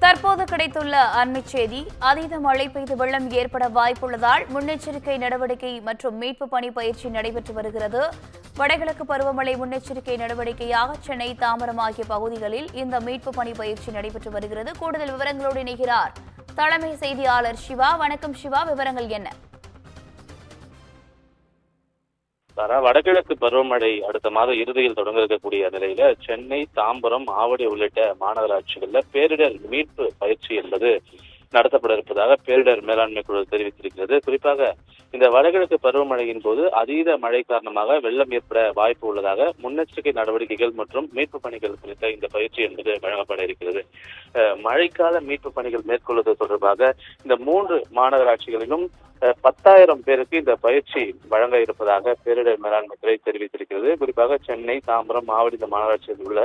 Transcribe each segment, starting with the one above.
தற்போது கிடைத்துள்ள அண்மைச் செய்தி, அதீத மழை பெய்து வெள்ளம் ஏற்பட வாய்ப்புள்ளதால் முன்னெச்சரிக்கை நடவடிக்கை மற்றும் மீட்பு பணி பயிற்சி நடைபெற்று வருகிறது. வடகிழக்கு பருவமழை முன்னெச்சரிக்கை நடவடிக்கையாக சென்னை, தாம்பரம் ஆகிய பகுதிகளில் இந்த மீட்பு பணி பயிற்சி நடைபெற்று வருகிறது. கூடுதல் விவரங்களோடு இணைகிறார் தலைமை செய்தியாளர் சிவா. வணக்கம் சிவா, விவரங்கள் என்ன? வடகிழக்கு பருவமழை அடுத்த மாத இறுதியில் தொடங்க இருக்கக்கூடிய நிலையில சென்னை, தாம்பரம், ஆவடி உள்ளிட்ட மாநகராட்சிகள்ல பேரிடர் மீட்பு பயிற்சி என்பது நடத்தப்பட இருப்பதாக பேரிடர் மேலாண்மை குழு தெரிவித்திருக்கிறது. குறிப்பாக இந்த வடகிழக்கு பருவமழையின் போது அதீத மழை காரணமாக வெள்ளம் ஏற்பட வாய்ப்பு உள்ளதாக முன்னெச்சரிக்கை நடவடிக்கைகள் மற்றும் மீட்பு பணிகள் குறித்த இந்த பயிற்சி என்பது வழங்கப்பட இருக்கிறது. மழைக்கால மீட்பு பணிகள் மேற்கொள்வது தொடர்பாக இந்த 3 மாநகராட்சிகளிலும் 10,000 பேருக்கு இந்த பயிற்சி வழங்க இருப்பதாக பேரிடர் மேலாண்மை துறை தெரிவித்திருக்கிறது. குறிப்பாக சென்னை, தாம்பரம், ஆவடி இந்த மாநகராட்சியில் உள்ள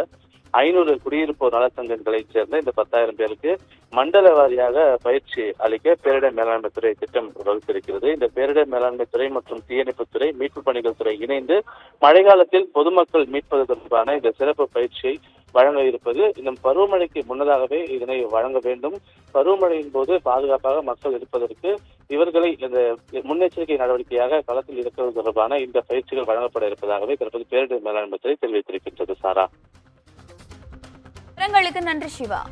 500 குடியிருப்போர் நலச்சங்கங்களைச் சேர்ந்த இந்த 10,000 பேருக்கு மண்டல வாரியாக பயிற்சி அளிக்க பேரிடர் மேலாண்மை துறை திட்டம் வகுத்திருக்கிறது. இந்த பேரிடர் மேலாண்மை துறை மற்றும் தீயணைப்புத்துறை, மீட்பு பணிகள் துறை இணைந்து மழைக்காலத்தில் பொதுமக்கள் மீட்பது தொடர்பான இந்த சிறப்பு பயிற்சியை வழங்க இருப்பது. இந்த பருவமழைக்கு முன்னதாகவே இதனை வழங்க வேண்டும். பருவமழையின் போது பாதுகாப்பாக மக்கள் இருப்பதற்கு இவர்களை இந்த முன்னெச்சரிக்கை நடவடிக்கையாக களத்தில் இருக்கிறது தொடர்பான இந்த பயிற்சிகள் வழங்கப்பட இருப்பதாகவே தற்போது பேரிடர் மேலாண்மை துறை தெரிவித்திருக்கின்றது. சாரா, விவரங்களுக்கு நன்றி சிவா.